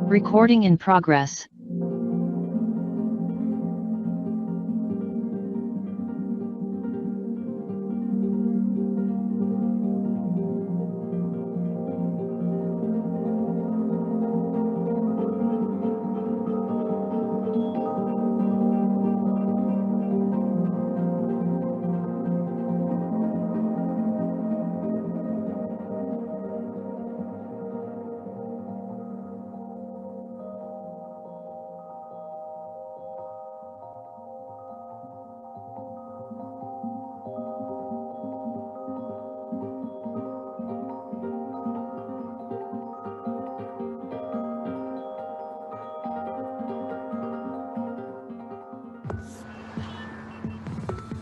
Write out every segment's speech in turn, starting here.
Recording in progress.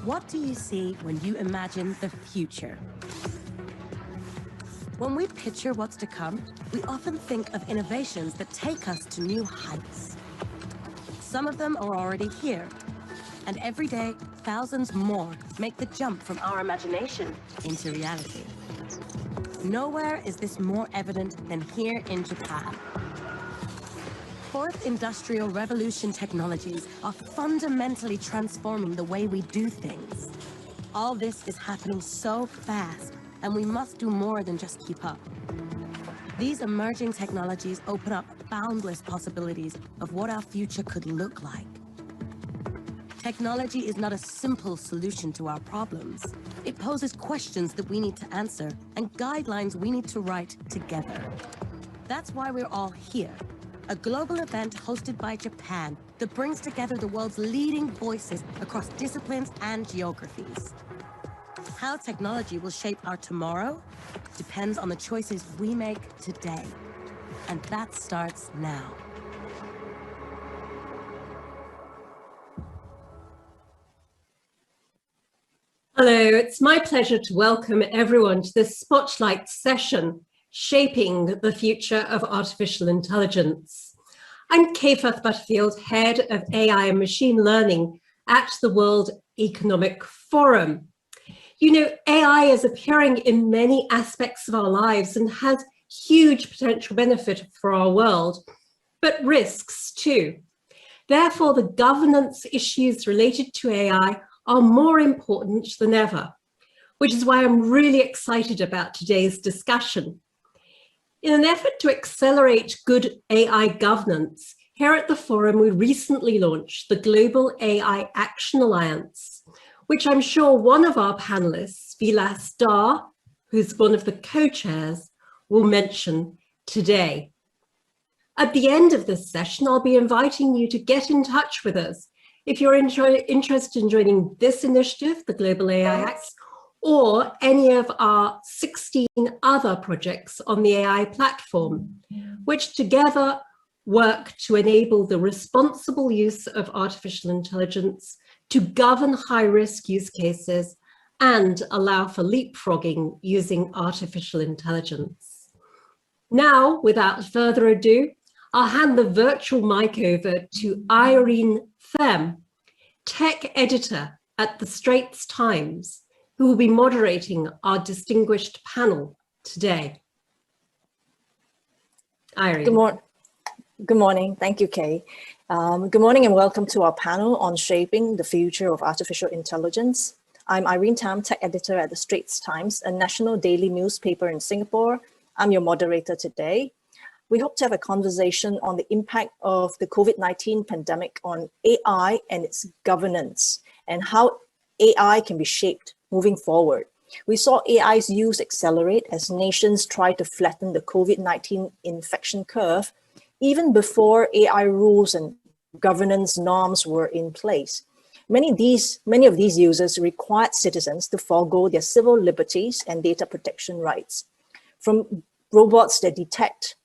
What do you see when you imagine the future? When we picture what's to come, we often think of innovations that take us to new heights. Some of them are already here, and every day, thousands more make the jump from our imagination into reality. Nowhere is this more evident than here in Japan. Fourth Industrial Revolution technologies are fundamentally transforming the way we do things. All this is happening so fast, and we must do more than just keep up. These emerging technologies open up boundless possibilities of what our future could look like. Technology is not a simple solution to our problems. It poses questions that we need to answer and guidelines we need to write together. That's why we're all here. A global event hosted by Japan that brings together the world's leading voices across disciplines and geographies. How technology will shape our tomorrow depends on the choices we make today. And that starts now. Hello, it's my pleasure to welcome everyone to this Spotlight session, Shaping the Future of Artificial Intelligence. I'm Kayforth Butterfield, Head of AI and Machine Learning at the World Economic Forum. You know, AI is appearing in many aspects of our lives and has huge potential benefit for our world, but risks too. Therefore, the governance issues related to AI are more important than ever, which is why I'm really excited about today's discussion. In an effort to accelerate good AI governance, here at the forum, we recently launched the Global AI Action Alliance, which I'm sure one of our panelists, Vilas Dar, who's one of the co-chairs, will mention today. At the end of this session, I'll be inviting you to get in touch with us if you're interested in joining this initiative, the Global AI Act, or any of our 16 other projects on the AI platform, which together work to enable the responsible use of artificial intelligence to govern high-risk use cases and allow for leapfrogging using artificial intelligence. Now, without further ado, I'll hand the virtual mic over to Irene Them, tech editor at the Straits Times, who will be moderating our distinguished panel today. Irene. Good morning. Thank you, Kay. Good morning and welcome to our panel on shaping the future of artificial intelligence. I'm Irene Tam, tech editor at the Straits Times, a national daily newspaper in Singapore. I'm your moderator today. We hope to have a conversation on the impact of the COVID-19 pandemic on AI and its governance and how AI can be shaped moving forward. We saw AI's use accelerate as nations try to flatten the COVID-19 infection curve, even before AI rules and governance norms were in place. Many of these users required citizens to forego their civil liberties and data protection rights. From robots that detect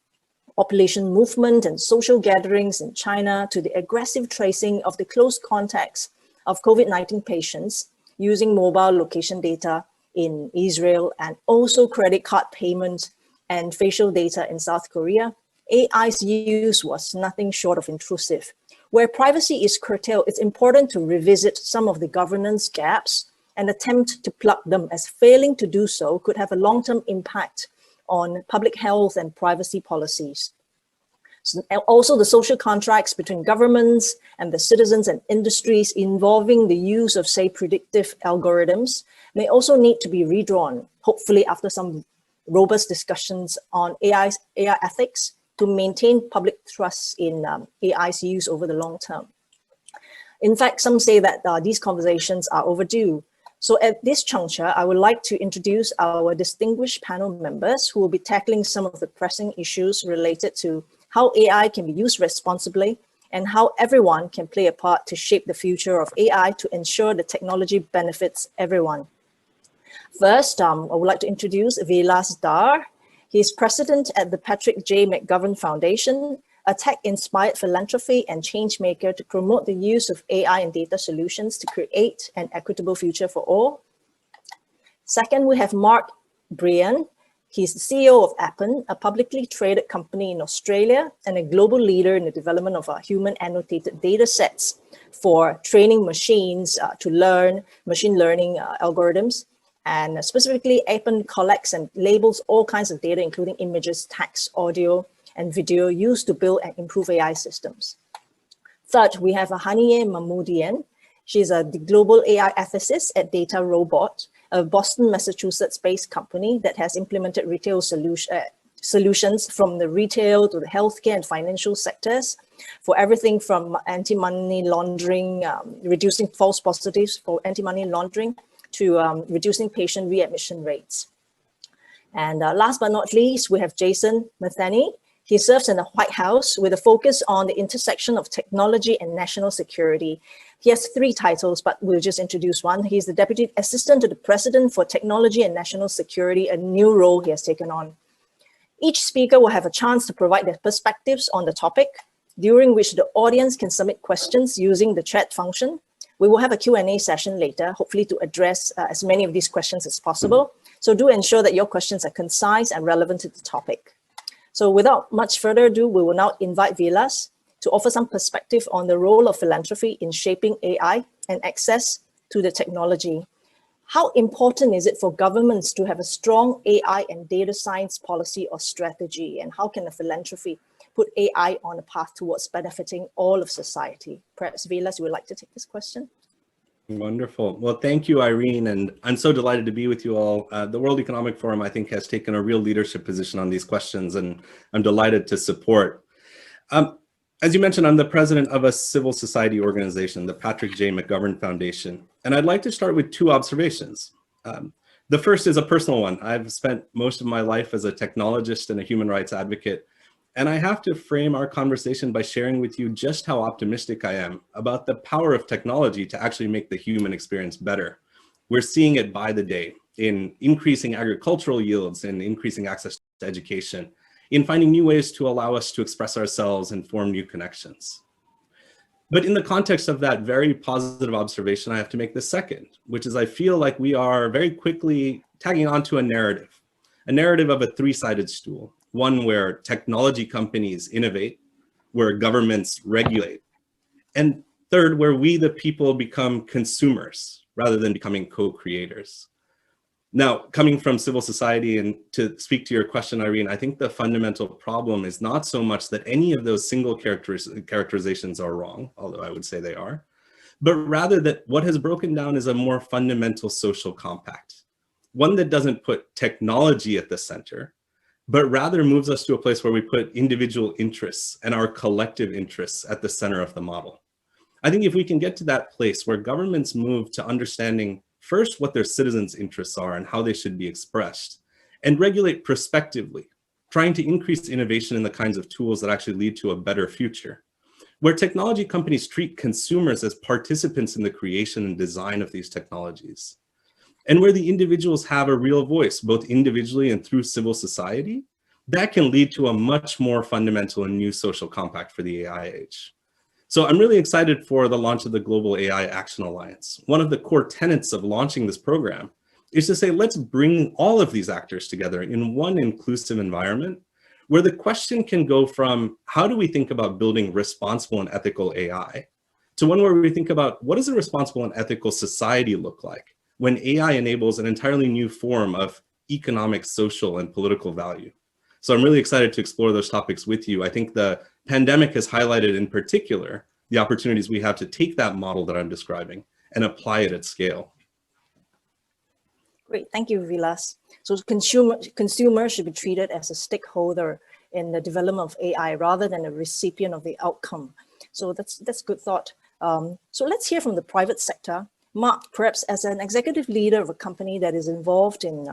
population movement and social gatherings in China to the aggressive tracing of the close contacts of COVID-19 patients using mobile location data in Israel and also credit card payments and facial data in South Korea, AI's use was nothing short of intrusive. Where privacy is curtailed, it's important to revisit some of the governance gaps and attempt to plug them, as failing to do so could have a long-term impact on public health and privacy policies. And also the social contracts between governments and the citizens and industries involving the use of, say, predictive algorithms may also need to be redrawn, hopefully after some robust discussions on AI ethics to maintain public trust in AI's use over the long term. In fact, some say that these conversations are overdue. So at this juncture, I would like to introduce our distinguished panel members who will be tackling some of the pressing issues related to how AI can be used responsibly and how everyone can play a part to shape the future of AI to ensure the technology benefits everyone. First, I would like to introduce Vilas Dar. He's president at the Patrick J. McGovern Foundation, a tech-inspired philanthropy and change maker to promote the use of AI and data solutions to create an equitable future for all. Second, we have Mark Brian. He's the CEO of Appen, a publicly traded company in Australia and a global leader in the development of human annotated data sets for training machines to learn machine learning algorithms. And specifically, Appen collects and labels all kinds of data, including images, text, audio, and video used to build and improve AI systems. Third, we have Haniye Mahmoudian. She's a global AI ethicist at Data Robot, a Boston, Massachusetts-based company that has implemented retail solutions from the retail to the healthcare and financial sectors for everything from anti-money laundering, reducing false positives for anti-money laundering, to reducing patient readmission rates. And last but not least, we have Jason Matheny. He serves in the White House with a focus on the intersection of technology and national security. He has 3 titles, but we'll just introduce one. He's the Deputy Assistant to the President for Technology and National Security, a new role he has taken on. Each speaker will have a chance to provide their perspectives on the topic, during which the audience can submit questions using the chat function. We will have a Q&A session later, hopefully to address as many of these questions as possible. So do ensure that your questions are concise and relevant to the topic. So without much further ado, we will now invite Vilas to offer some perspective on the role of philanthropy in shaping AI and access to the technology. How important is it for governments to have a strong AI and data science policy or strategy? And how can a philanthropy put AI on a path towards benefiting all of society? Perhaps Vilas, you would like to take this question? Wonderful. Well, thank you, Irene. And I'm so delighted to be with you all. The World Economic Forum, I think, has taken a real leadership position on these questions, and I'm delighted to support. As you mentioned, I'm the president of a civil society organization, the Patrick J. McGovern Foundation. And I'd like to start with 2 observations. The first is a personal one. I've spent most of my life as a technologist and a human rights advocate. And I have to frame our conversation by sharing with you just how optimistic I am about the power of technology to actually make the human experience better. We're seeing it by the day in increasing agricultural yields and increasing access to education, in finding new ways to allow us to express ourselves and form new connections. But in the context of that very positive observation, I have to make the second, which is I feel like we are very quickly tagging onto a narrative of a 3-sided stool. One where technology companies innovate, where governments regulate, and third, where we, the people, become consumers rather than becoming co-creators. Now, coming from civil society, and to speak to your question, Irene, I think the fundamental problem is not so much that any of those single characterizations are wrong, although I would say they are, but rather that what has broken down is a more fundamental social compact, one that doesn't put technology at the center, but rather moves us to a place where we put individual interests and our collective interests at the center of the model. I think if we can get to that place where governments move to understanding first what their citizens' interests are and how they should be expressed, and regulate prospectively, trying to increase innovation in the kinds of tools that actually lead to a better future, where technology companies treat consumers as participants in the creation and design of these technologies, and where the individuals have a real voice, both individually and through civil society, that can lead to a much more fundamental and new social compact for the AI age. So I'm really excited for the launch of the Global AI Action Alliance. One of the core tenets of launching this program is to say, let's bring all of these actors together in one inclusive environment where the question can go from how do we think about building responsible and ethical AI to one where we think about what does a responsible and ethical society look like when AI enables an entirely new form of economic, social, and political value. So I'm really excited to explore those topics with you. I think the pandemic has highlighted in particular the opportunities we have to take that model that I'm describing and apply it at scale. Great, thank you, Vilas. So consumers should be treated as a stakeholder in the development of AI rather than a recipient of the outcome. So that's good thought. So let's hear from the private sector. Mark, perhaps as an executive leader of a company that is involved in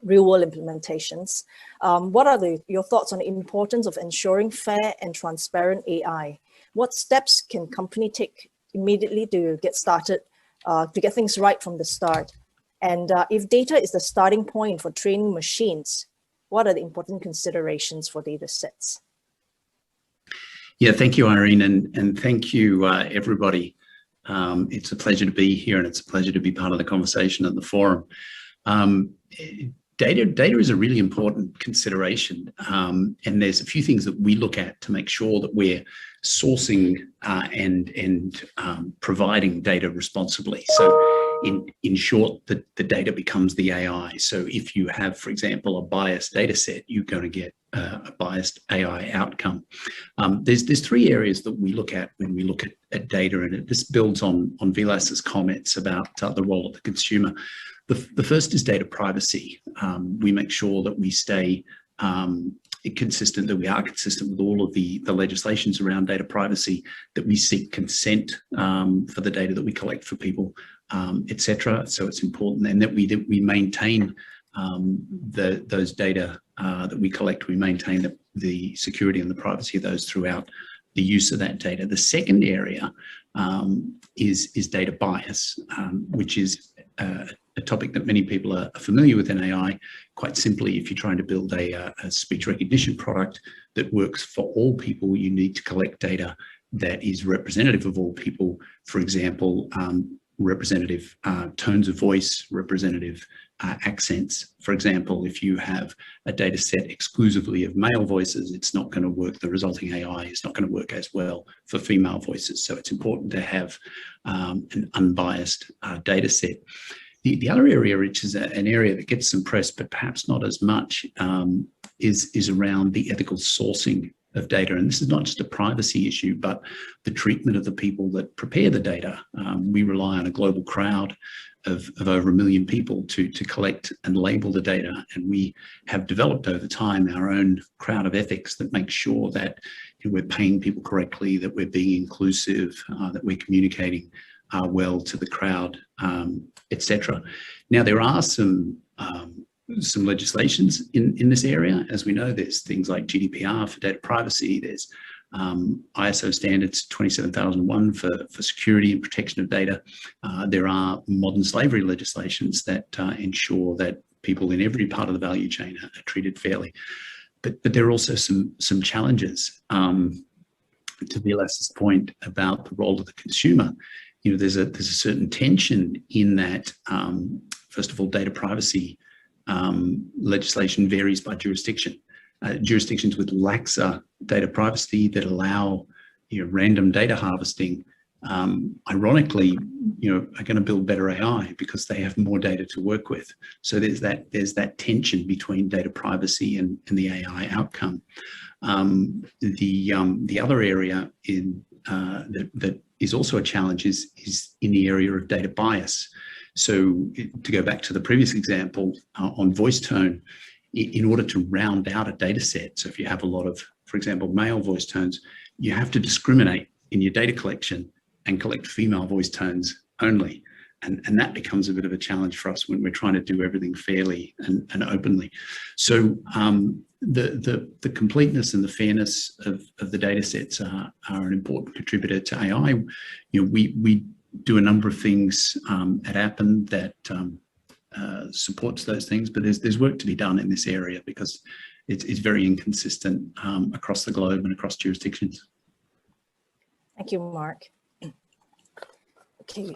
real-world implementations, what are your thoughts on the importance of ensuring fair and transparent AI? What steps can company take immediately to get started, to get things right from the start? And if data is the starting point for training machines, what are the important considerations for data sets? Yeah, thank you, Irene, and thank you, everybody. It's a pleasure to be here, and it's a pleasure to be part of the conversation at the forum. Data is a really important consideration, and there's a few things that we look at to make sure that we're sourcing and providing data responsibly. So in short, the data becomes the AI. So if you have, for example, a biased data set, you're going to get a biased AI outcome. There's three areas that we look at when we look at data, and this builds on Vilas's comments about the role of the consumer. The first is data privacy. We make sure that we stay consistent, that we are consistent with all of the legislations around data privacy, that we seek consent for the data that we collect for people, etc. So it's important, and that we maintain those data that we collect. We maintain the security and the privacy of those throughout the use of that data. The second area is data bias, which is a topic that many people are familiar with in AI. Quite simply, if you're trying to build a speech recognition product that works for all people, you need to collect data that is representative of all people. For example, representative tones of voice, representative accents. For example, if you have a data set exclusively of male voices, it's not going to work. The resulting AI is not going to work as well for female voices. So it's important to have an unbiased data set. The other area, which is an area that gets some press, but perhaps not as much, is around the ethical sourcing of data. And this is not just a privacy issue, but the treatment of the people that prepare the data. We rely on a global crowd of over 1 million people to collect and label the data. And we have developed over time our own crowd of ethics that makes sure that we're paying people correctly, that we're being inclusive, that we're communicating well to the crowd, etc. Now, there are some legislations in this area. As we know, there's things like GDPR for data privacy. There's ISO standards 27001 for security and protection of data. There are modern slavery legislations that ensure that people in every part of the value chain are treated fairly. But there are also some challenges. To Vilas's point about the role of the consumer, there's a certain tension in that. First of all, data privacy legislation varies by jurisdiction. Jurisdictions with laxer data privacy that allow random data harvesting, ironically, are going to build better AI because they have more data to work with. So there's that tension between data privacy and the AI outcome. The other area that is also a challenge is in the area of data bias. So to go back to the previous example on voice tone, in order to round out a data set, so if you have a lot of, for example, male voice tones, you have to discriminate in your data collection and collect female voice tones only. And that becomes a bit of a challenge for us when we're trying to do everything fairly and openly. So the completeness and the fairness of the data sets are an important contributor to AI. We do a number of things at Appen that supports those things, but there's work to be done in this area because it's very inconsistent across the globe and across jurisdictions. Thank you, Mark. Okay,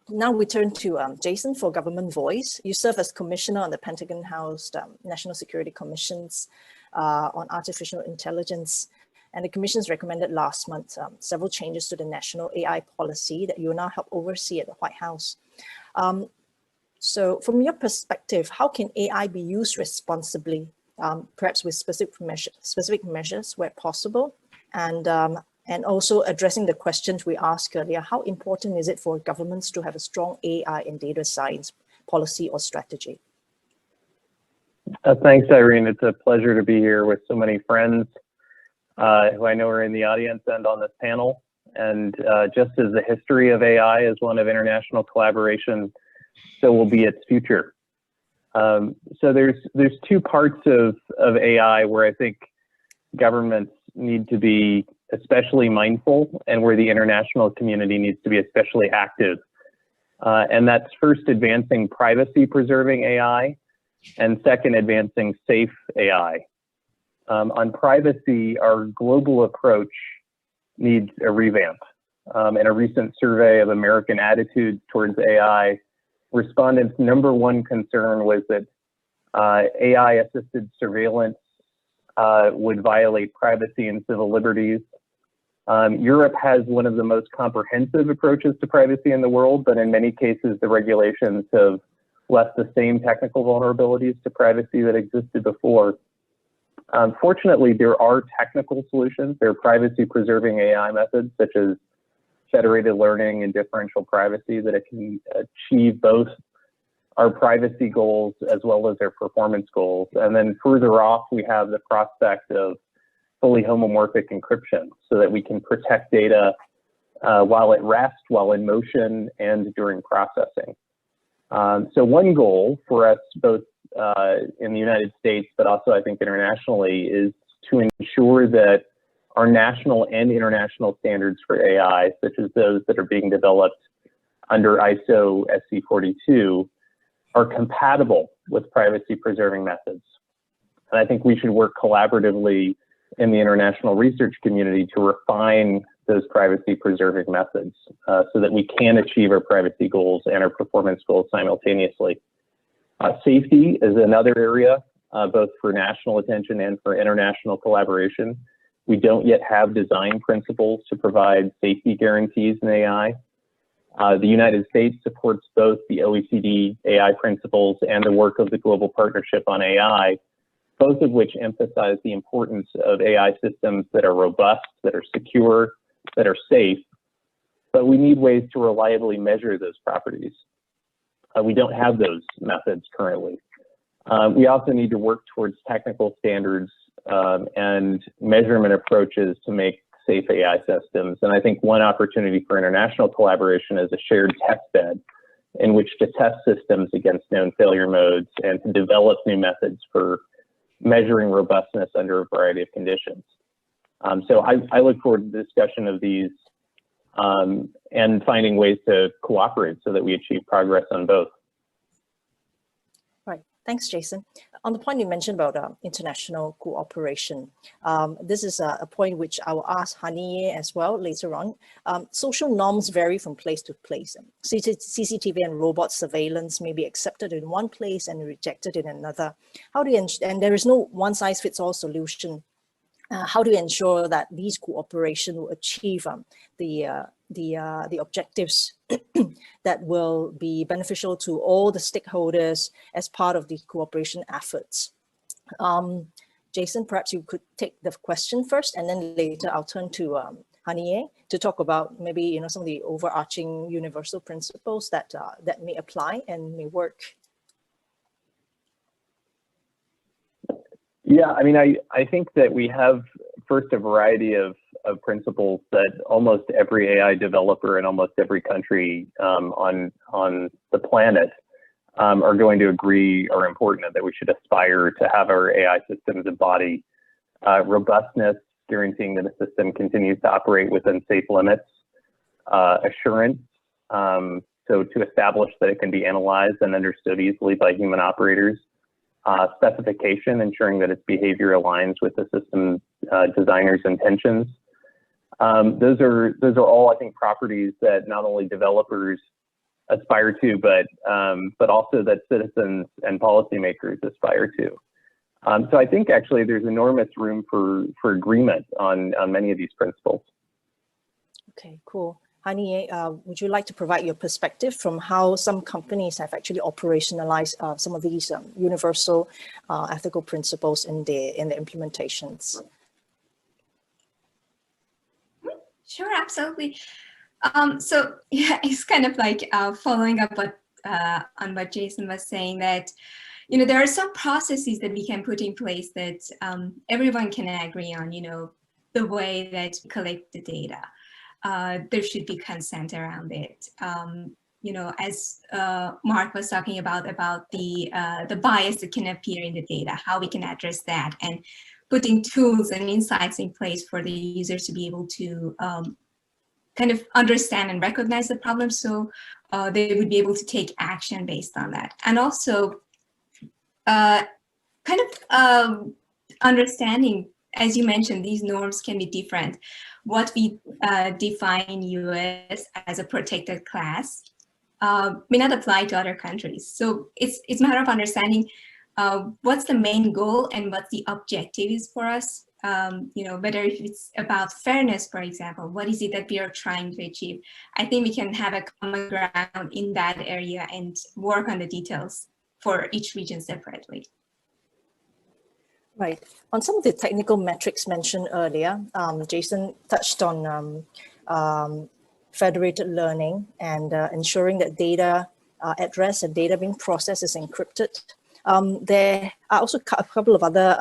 now we turn to Jason for Government Voice. You serve as Commissioner on the Pentagon House National Security Commissions on Artificial Intelligence. And the Commission's recommended last month several changes to the national AI policy that you will now help oversee at the White House. So from your perspective, how can AI be used responsibly, perhaps with specific measures where possible? and also addressing the questions we asked earlier. How important is it for governments to have a strong AI and data science policy or strategy? Thanks, Irene. It's a pleasure to be here with so many friends who I know are in the audience and on this panel. And just as the history of AI is one of international collaboration, so will be its future. So there's two parts of AI where I think governments need to be especially mindful, and where the international community needs to be especially active. And that's first, advancing privacy-preserving AI, and second, advancing safe AI. On privacy, our global approach needs a revamp. In a recent survey of American attitudes towards AI, respondents' #1 concern was that AI-assisted surveillance would violate privacy and civil liberties. Europe has one of the most comprehensive approaches to privacy in the world, but in many cases, the regulations have left the same technical vulnerabilities to privacy that existed before. Fortunately, there are technical solutions. There are privacy-preserving AI methods, such as federated learning and differential privacy, that it can achieve both our privacy goals as well as our performance goals. And then further off, we have the prospect of fully homomorphic encryption, so that we can protect data while at rest, while in motion, and during processing. So one goal for us, both in the United States, but also I think internationally, is to ensure that our national and international standards for AI, such as those that are being developed under ISO SC42, are compatible with privacy-preserving methods. And I think we should work collaboratively in the international research community to refine those privacy-preserving methods so that we can achieve our privacy goals and our performance goals simultaneously. Safety is another area, both for national attention and for international collaboration. We don't yet have design principles to provide safety guarantees in AI. The United States supports both the OECD AI principles and the work of the Global Partnership on AI, both of which emphasize the importance of AI systems that are robust, that are secure, that are safe, but we need ways to reliably measure those properties. We don't have those methods currently. We also need to work towards technical standards and measurement approaches to make safe AI systems. And I think one opportunity for international collaboration is a shared test bed in which to test systems against known failure modes and to develop new methods for measuring robustness under a variety of conditions. So I look forward to the discussion of these and finding ways to cooperate so that we achieve progress on both. Right. Thanks, Jason. On the point you mentioned about international cooperation, this is a point which I will ask Haniye as well later on. Social norms vary from place to place. CCTV and robot surveillance may be accepted in one place and rejected in another. How do you and there is no one-size-fits-all solution. How do you ensure that these cooperation will achieve the objectives that will be beneficial to all the stakeholders as part of the cooperation efforts? Jason, perhaps you could take the question first, and then later I'll turn to Haniye to talk about maybe some of the overarching universal principles that that may apply and may work. Yeah, I mean, I think that we have first a variety of principles that almost every AI developer in almost every country on the planet are going to agree are important, and that we should aspire to have our AI systems embody robustness, guaranteeing that the system continues to operate within safe limits, assurance, so to establish that it can be analyzed and understood easily by human operators, specification, ensuring that its behavior aligns with the system designer's intentions. Those are all, I think, properties that not only developers aspire to, but also that citizens and policymakers aspire to. So I think actually there's enormous room for agreement on many of these principles. Okay, cool. Haniye, would you like to provide your perspective from how some companies have actually operationalized some of these universal ethical principles in their implementations? Sure, absolutely. So yeah, it's kind of like following up on what Jason was saying, that there are some processes that we can put in place that everyone can agree on. The way that we collect the data, there should be consent around it. As Mark was talking about the bias that can appear in the data, how we can address that, and putting tools and insights in place for the users to be able to kind of understand and recognize the problem, so they would be able to take action based on that. And also understanding, as you mentioned, these norms can be different. What we define in US as a protected class may not apply to other countries. So it's a matter of understanding what's the main goal and what the objective is for us. Whether if it's about fairness, for example, what is it that we are trying to achieve? I think we can have a common ground in that area and work on the details for each region separately. Right. On some of the technical metrics mentioned earlier, Jason touched on federated learning and ensuring that data at rest and data being processed is encrypted. There are also a couple of other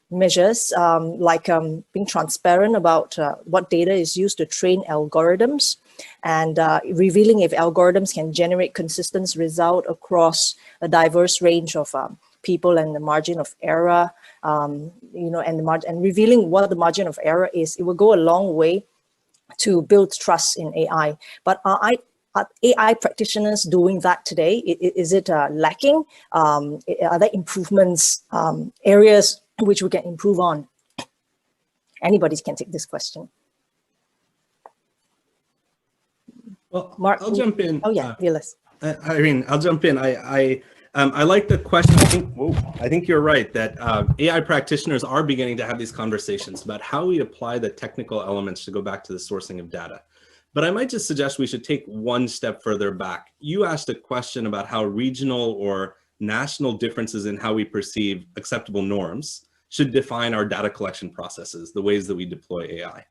measures, like being transparent about what data is used to train algorithms, and revealing if algorithms can generate consistent result across a diverse range of people and the margin of error, and revealing what the margin of error is. It will go a long way to build trust in AI. But are AI practitioners doing that today? Is it lacking? Are there improvements, areas which we can improve on? Anybody can take this question. Well, Mark, I'll jump in. Oh yeah, Vilas. Irene, I'll jump in. I like the question. I think you're right that AI practitioners are beginning to have these conversations about how we apply the technical elements to go back to the sourcing of data. But I might just suggest we should take one step further back. You asked a question about how regional or national differences in how we perceive acceptable norms should define our data collection processes, the ways that we deploy AI.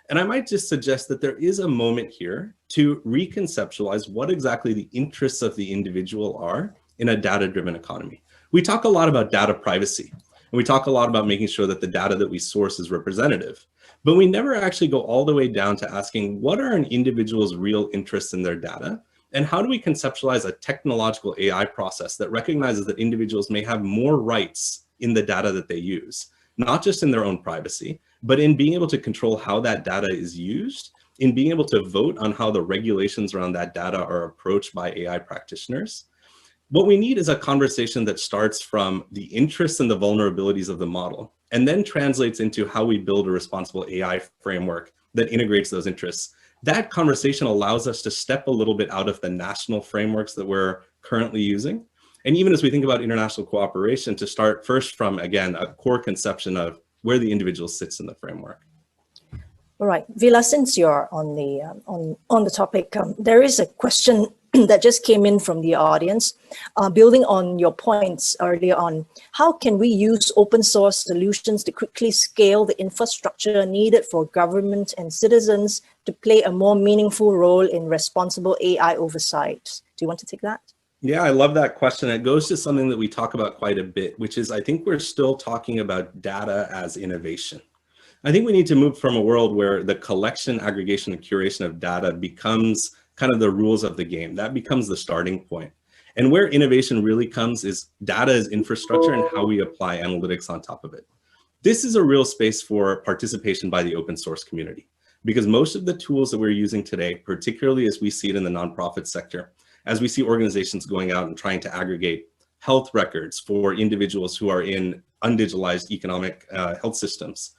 And I might just suggest that there is a moment here to reconceptualize what exactly the interests of the individual are in a data-driven economy. We talk a lot about data privacy, and we talk a lot about making sure that the data that we source is representative, but we never actually go all the way down to asking what are an individual's real interests in their data, and how do we conceptualize a technological AI process that recognizes that individuals may have more rights in the data that they use, not just in their own privacy, but in being able to control how that data is used, in being able to vote on how the regulations around that data are approached by AI practitioners. What we need is a conversation that starts from the interests and the vulnerabilities of the model, and then translates into how we build a responsible AI framework that integrates those interests. That conversation allows us to step a little bit out of the national frameworks that we're currently using. And even as we think about international cooperation, to start first from, again, a core conception of where the individual sits in the framework. All right, Vila, since you're on the topic, there is a question that just came in from the audience, building on your points earlier on. How can we use open source solutions to quickly scale the infrastructure needed for government and citizens to play a more meaningful role in responsible AI oversight? Do you want to take that? Yeah, I love that question. It goes to something that we talk about quite a bit, which is I think we're still talking about data as innovation. I think we need to move from a world where the collection, aggregation, and curation of data becomes kind of the rules of the game. That becomes the starting point. And where innovation really comes is data as infrastructure and how we apply analytics on top of it. This is a real space for participation by the open source community, because most of the tools that we're using today, particularly as we see it in the nonprofit sector, as we see organizations going out and trying to aggregate health records for individuals who are in undigitalized economic health systems,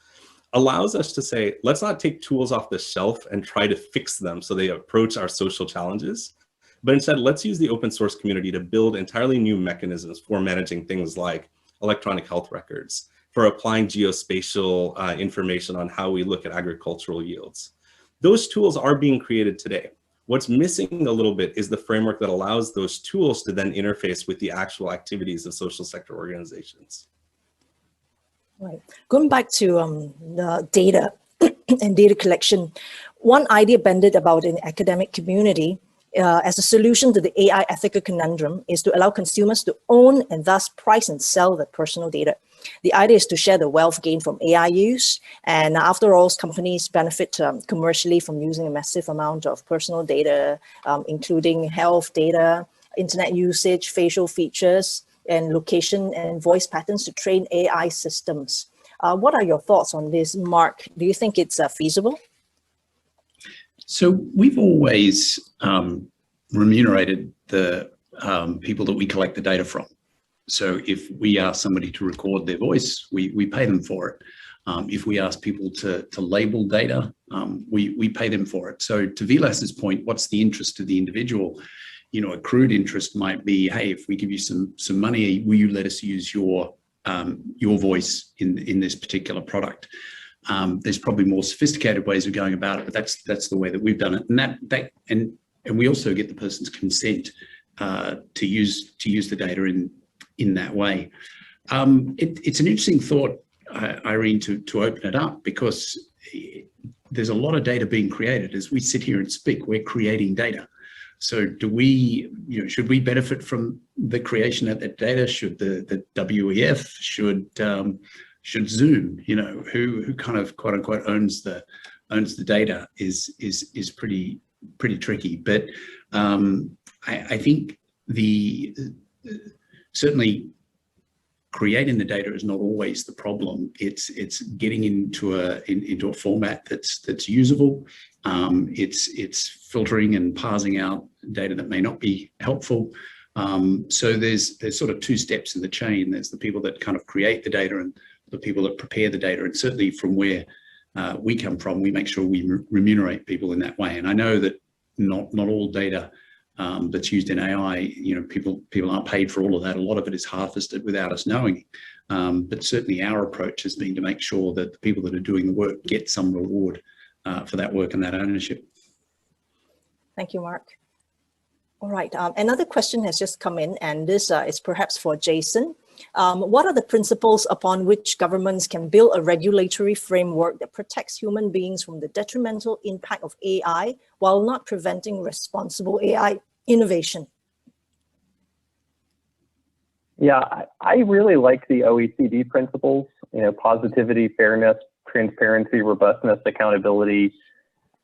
allows us to say, let's not take tools off the shelf and try to fix them so they approach our social challenges, but instead let's use the open source community to build entirely new mechanisms for managing things like electronic health records, for applying geospatial information on how we look at agricultural yields. Those tools are being created today. What's missing a little bit is the framework that allows those tools to then interface with the actual activities of social sector organizations. Right. Going back to the data, and data collection. One idea bandied about in the academic community as a solution to the AI ethical conundrum is to allow consumers to own and thus price and sell their personal data. The idea is to share the wealth gained from AI use. And after all, companies benefit commercially from using a massive amount of personal data, including health data, internet usage, facial features, and location and voice patterns to train AI systems. What are your thoughts on this, Mark? Do you think it's feasible? So we've always remunerated the people that we collect the data from. So if we ask somebody to record their voice, we pay them for it. If we ask people to label data, we pay them for it. So to Vilas's point, what's the interest to the individual? You know, a crude interest might be, hey, if we give you some money, will you let us use your voice in this particular product? There's probably more sophisticated ways of going about it, but that's the way that we've done it. And we also get the person's consent to use the data in that way. It's an interesting thought, Irene, to open it up, because there's a lot of data being created. As we sit here and speak, we're creating data. So do we, should we benefit from the creation of that data? Should the WEF, should Zoom, who kind of quote unquote owns the data is pretty tricky. But I think certainly creating the data is not always the problem. It's getting into a format that's usable. It's filtering and parsing out data that may not be helpful. So there's sort of two steps in the chain. There's the people that kind of create the data and the people that prepare the data. And certainly from where we come from, we make sure we remunerate people in that way. And I know that not all data that's used in AI, people aren't paid for all of that. A lot of it is harvested without us knowing. But certainly our approach has been to make sure that the people that are doing the work get some reward for that work and that ownership. Thank you, Mark. All right, another question has just come in, and this is perhaps for Jason. What are the principles upon which governments can build a regulatory framework that protects human beings from the detrimental impact of AI while not preventing responsible AI innovation? Yeah, I really like the OECD principles, positivity, fairness, transparency, robustness, accountability.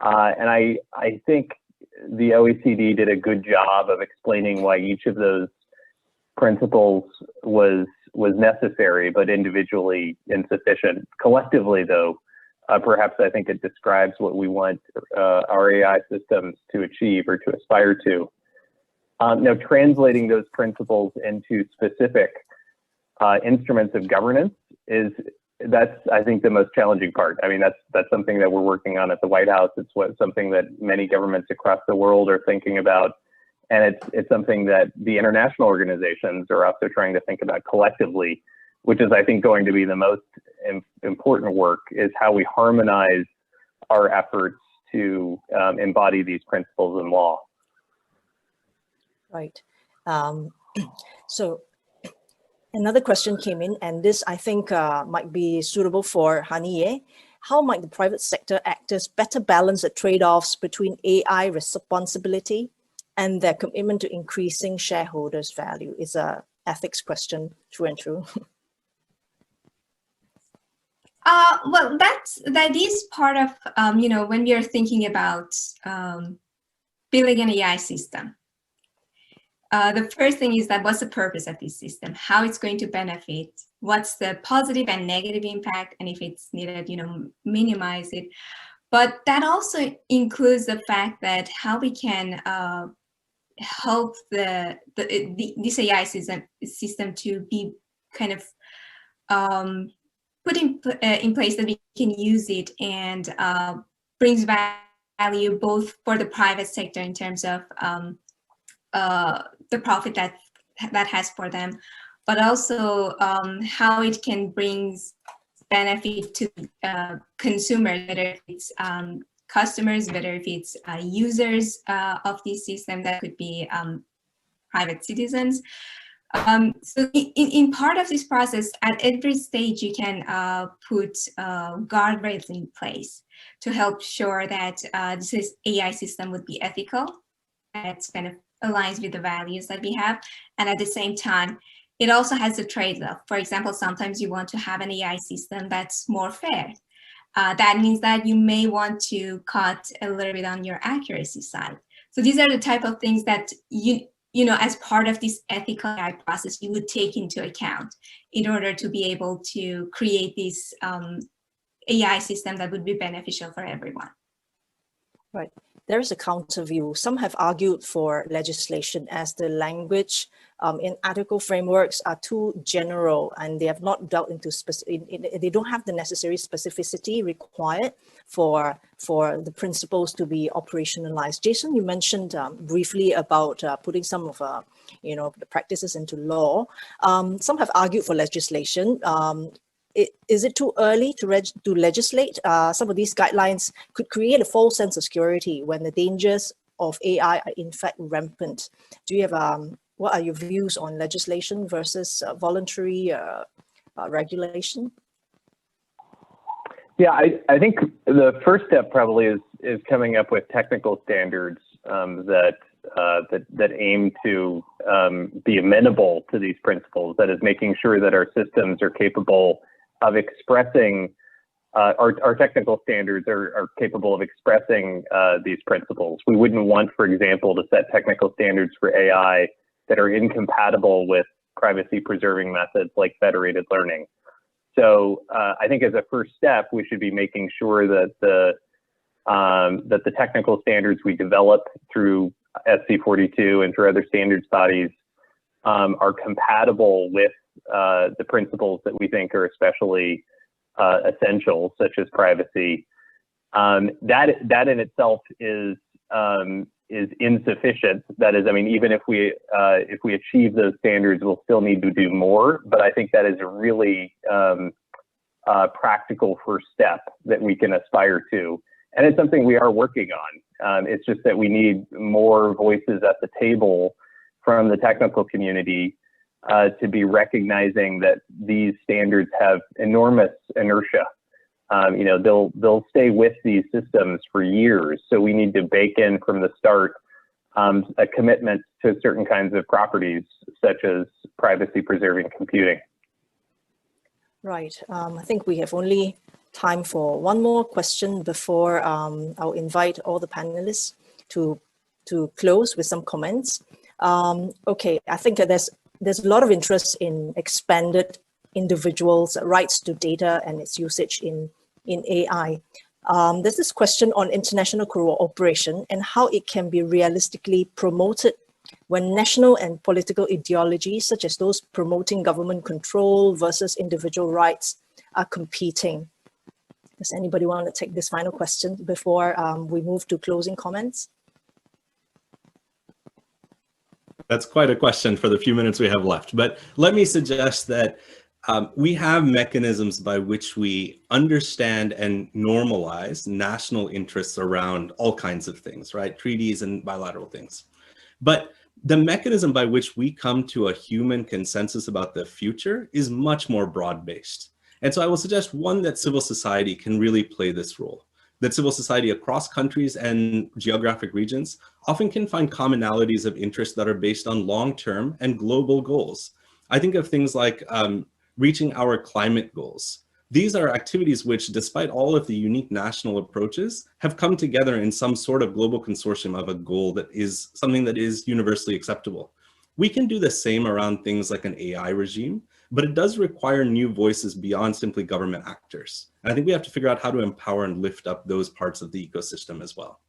And I think the OECD did a good job of explaining why each of those principles was necessary, but individually insufficient. Collectively, though, perhaps I think it describes what we want our AI systems to achieve or to aspire to. Now, translating those principles into specific instruments of governance that's I think the most challenging part. I mean, that's something that we're working on at the White House. It's something that many governments across the world are thinking about. And it's something that the international organizations are also trying to think about collectively, which is, I think, going to be the most important work, is how we harmonize our efforts to embody these principles in law. Right. So another question came in, and this I think might be suitable for Haniye. How might the private sector actors better balance the trade-offs between AI responsibility and their commitment to increasing shareholders' value? Is a ethics question through and through. Well, that is part of when we are thinking about building an AI system. The first thing is that what's the purpose of this system? How it's going to benefit? What's the positive and negative impact? And if it's needed, minimize it. But that also includes the fact that how we can help this AI system to be kind of put in place that we can use it and brings value both for the private sector in terms of the profit that has for them, but also how it can bring benefit to consumers, whether it's customers, whether if it's users of this system, that could be private citizens. So in part of this process, at every stage, you can put guardrails in place to help sure that this AI system would be ethical, that kind of aligns with the values that we have. And at the same time, it also has a trade-off. For example, sometimes you want to have an AI system that's more fair. That means that you may want to cut a little bit on your accuracy side. So these are the type of things that you know, as part of this ethical AI process, you would take into account in order to be able to create this AI system that would be beneficial for everyone. Right. There is a counter view. Some have argued for legislation as the language in ethical frameworks are too general and they have not dealt into they don't have the necessary specificity required for the principles to be operationalized. Jason, you mentioned briefly about putting some of the practices into law. Some have argued for legislation. Is it too early to legislate? Some of these guidelines could create a false sense of security when the dangers of AI are in fact rampant. Do you have what are your views on legislation versus voluntary regulation? Yeah, I think the first step probably is coming up with technical standards that aim to be amenable to these principles. That is, making sure that our systems are capable of expressing, our technical standards are capable of expressing these principles. We wouldn't want, for example, to set technical standards for AI that are incompatible with privacy-preserving methods like federated learning. So I think as a first step, we should be making sure that the technical standards we develop through SC42 and through other standards bodies are compatible with the principles that we think are especially essential, such as privacy. That in itself is insufficient. That is, I mean, even if we achieve those standards, we'll still need to do more. But I think that is a really practical first step that we can aspire to, and it's something we are working on. It's just that we need more voices at the table from the technical community to be recognizing that these standards have enormous inertia. You know, they'll stay with these systems for years. So we need to bake in from the start a commitment to certain kinds of properties, such as privacy-preserving computing. Right. I think we have only time for one more question before I'll invite all the panelists to close with some comments. Okay, I think there's a lot of interest in expanded individuals' rights to data and its usage in AI. There's this question on international cooperation and how it can be realistically promoted when national and political ideologies, such as those promoting government control versus individual rights, are competing. Does anybody want to take this final question before we move to closing comments? That's quite a question for the few minutes we have left, but let me suggest that we have mechanisms by which we understand and normalize national interests around all kinds of things, right? Treaties and bilateral things. But the mechanism by which we come to a human consensus about the future is much more broad-based. And so I will suggest one, that civil society can really play this role. That civil society across countries and geographic regions often can find commonalities of interest that are based on long-term and global goals. I think of things like reaching our climate goals. These are activities which, despite all of the unique national approaches, have come together in some sort of global consortium of a goal that is something that is universally acceptable. We can do the same around things like an AI regime, but it does require new voices beyond simply government actors. And I think we have to figure out how to empower and lift up those parts of the ecosystem as well.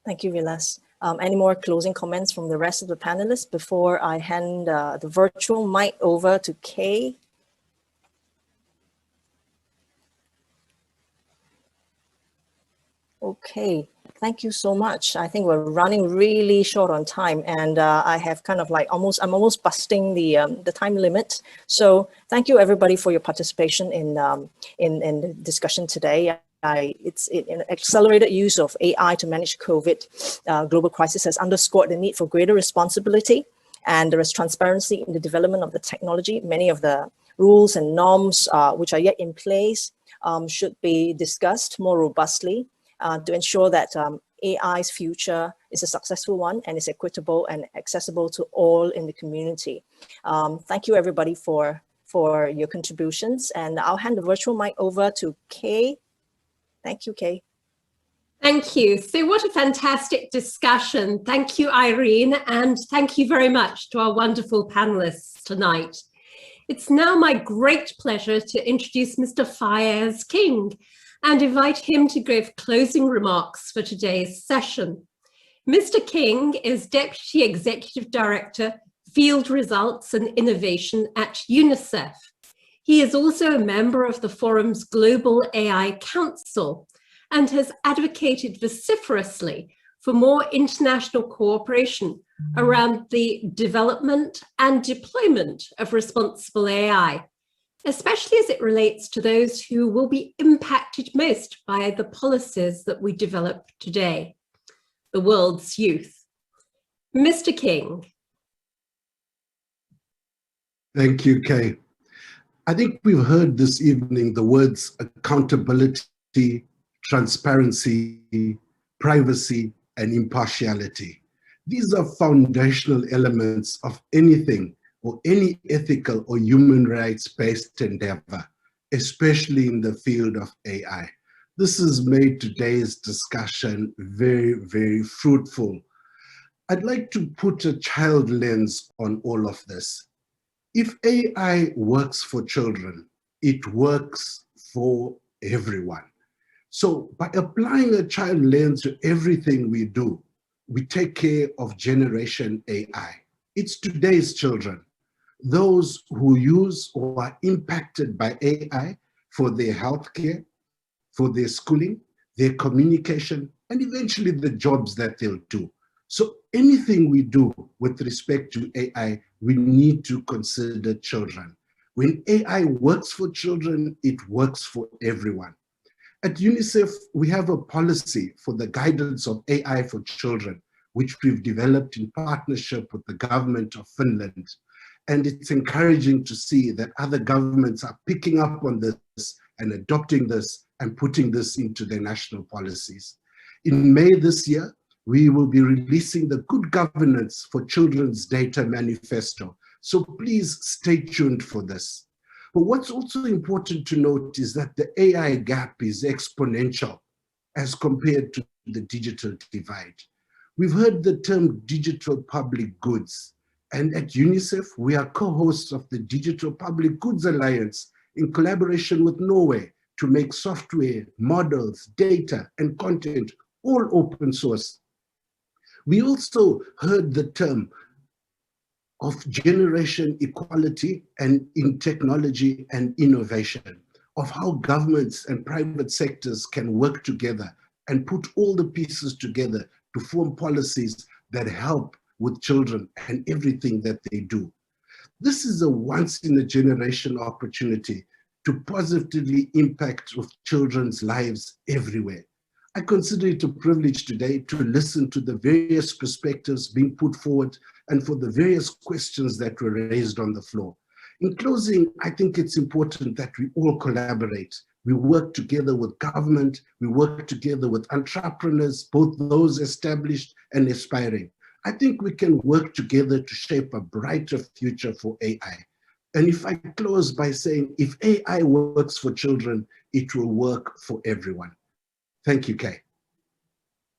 Thank you, Vilas. Any more closing comments from the rest of the panelists before I hand the virtual mic over to Kay? Okay, thank you so much. I think we're running really short on time, and I have kind of like I'm almost busting the time limit. So thank you everybody for your participation in the discussion today. An accelerated use of AI to manage COVID global crisis has underscored the need for greater responsibility and there is transparency in the development of the technology. Many of the rules and norms which are yet in place should be discussed more robustly to ensure that AI's future is a successful one and is equitable and accessible to all in the community. Thank you everybody for your contributions, and I'll hand the virtual mic over to Kay. Thank you, Kay. Thank you. So what a fantastic discussion. Thank you, Irene, and thank you very much to our wonderful panelists tonight. It's now my great pleasure to introduce Mr. Fayez King and invite him to give closing remarks for today's session. Mr. King is Deputy Executive Director, Field Results and Innovation at UNICEF. He is also a member of the Forum's Global AI Council and has advocated vociferously for more international cooperation around the development and deployment of responsible AI, especially as it relates to those who will be impacted most by the policies that we develop today, the world's youth. Mr. King. Thank you, Kay. I think we've heard this evening the words accountability, transparency, privacy, and impartiality. These are foundational elements of anything or any ethical or human rights-based endeavor, especially in the field of AI. This has made today's discussion very, very fruitful. I'd like to put a child lens on all of this. If AI works for children, it works for everyone. So by applying a child lens to everything we do, we take care of Generation AI. It's today's children, those who use or are impacted by AI for their healthcare, for their schooling, their communication, and eventually the jobs that they'll do. So anything we do with respect to AI, we need to consider children. When AI works for children, it works for everyone. At UNICEF, we have a policy for the guidance of AI for children, which we've developed in partnership with the government of Finland. And it's encouraging to see that other governments are picking up on this and adopting this and putting this into their national policies. In May this year, we will be releasing the Good Governance for Children's Data Manifesto. So please stay tuned for this. But what's also important to note is that the AI gap is exponential as compared to the digital divide. We've heard the term digital public goods, and at UNICEF, we are co-hosts of the Digital Public Goods Alliance in collaboration with Norway to make software, models, data, and content all open source. We also heard the term of generation equality and in technology and innovation, of how governments and private sectors can work together and put all the pieces together to form policies that help with children and everything that they do. This is a once-in-a-generation opportunity to positively impact with children's lives everywhere. I consider it a privilege today to listen to the various perspectives being put forward and for the various questions that were raised on the floor. In closing, I think it's important that we all collaborate. We work together with government, we work together with entrepreneurs, both those established and aspiring. I think we can work together to shape a brighter future for AI. And if I close by saying, if AI works for children, it will work for everyone. Thank you, Kay.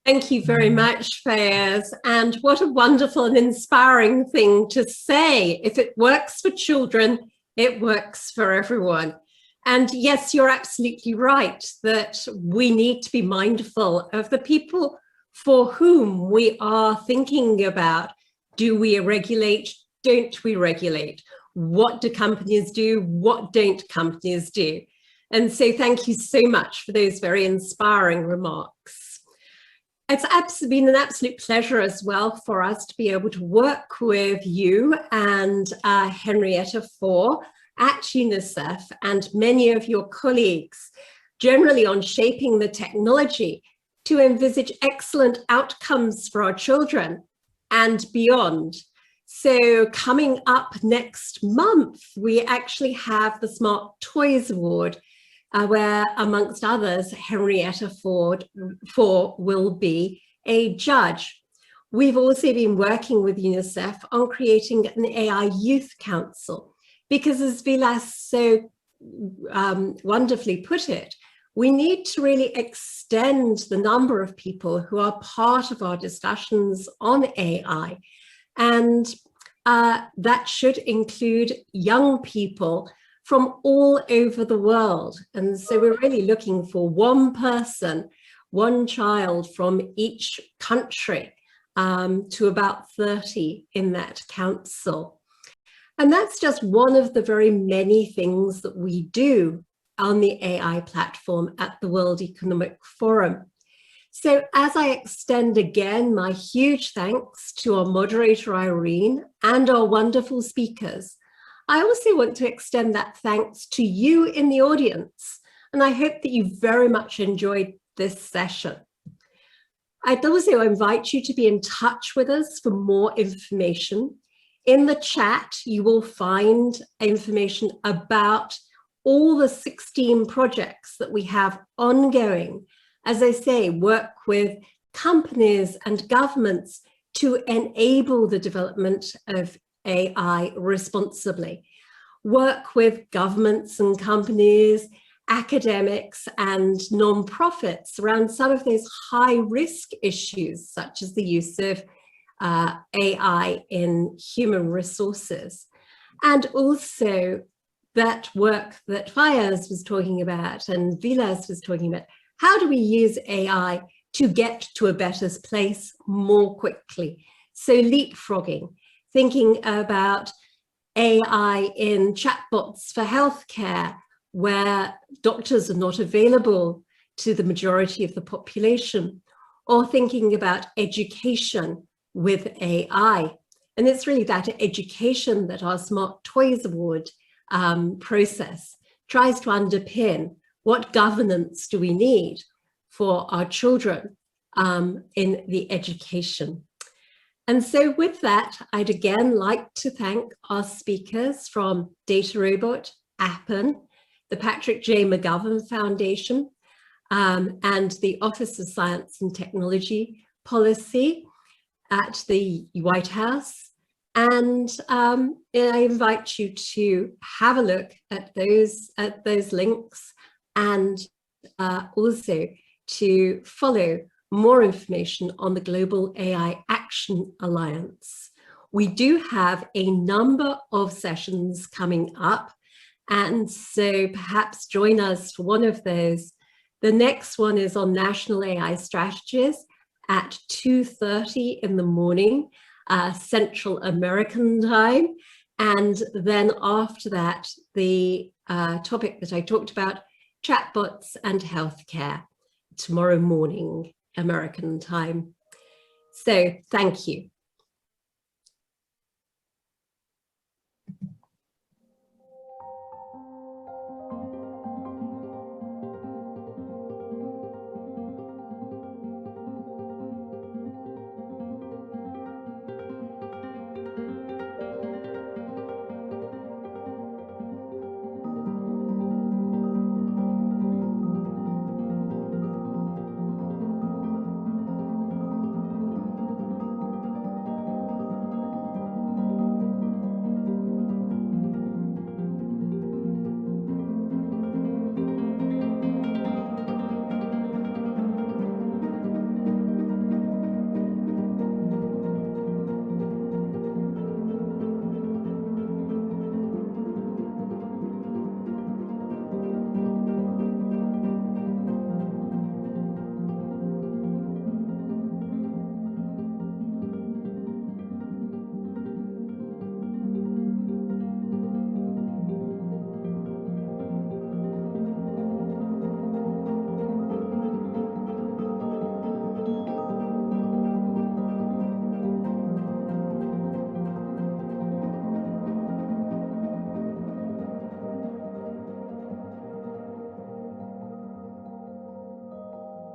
Thank you very much, Fayez. And what a wonderful and inspiring thing to say. If it works for children, it works for everyone. And yes, you're absolutely right that we need to be mindful of the people for whom we are thinking about. Do we regulate? Don't we regulate? What do companies do? What don't companies do? And so thank you so much for those very inspiring remarks. It's been an absolute pleasure as well for us to be able to work with you and Henrietta Fore at UNICEF and many of your colleagues generally on shaping the technology to envisage excellent outcomes for our children and beyond. So coming up next month, we actually have the Smart Toys Award, where, amongst others, Henrietta Ford will be a judge. We've also been working with UNICEF on creating an AI Youth Council, because as Vilas so wonderfully put it, we need to really extend the number of people who are part of our discussions on AI. And that should include young people from all over the world. And so we're really looking for one person, one child from each country, to about 30 in that council. And that's just one of the very many things that we do on the AI platform at the World Economic Forum. So as I extend again my huge thanks to our moderator, Irene, and our wonderful speakers, I also want to extend that thanks to you in the audience. And I hope that you very much enjoyed this session. I'd also invite you to be in touch with us for more information. In the chat, you will find information about all the 16 projects that we have ongoing. As I say, work with companies and governments to enable the development of AI responsibly. Work with governments and companies, academics and non-profits around some of those high-risk issues, such as the use of AI in human resources. And also that work that Fayez was talking about and Vilas was talking about. How do we use AI to get to a better place more quickly? So leapfrogging, thinking about AI in chatbots for healthcare, where doctors are not available to the majority of the population, or thinking about education with AI. And it's really that education that our Smart Toys Award process tries to underpin. What governance do we need for our children in the education? And so with that, I'd again like to thank our speakers from DataRobot, Appen, the Patrick J. McGovern Foundation, and the Office of Science and Technology Policy at the White House. And I invite you to have a look at those links, and also to follow more information on the Global AI Action Alliance. We do have a number of sessions coming up, and so perhaps join us for one of those. The next one is on national AI strategies at 2:30 in the morning, Central American time. And then after that, the topic that I talked about, chatbots and healthcare, tomorrow morning, American time. So thank you.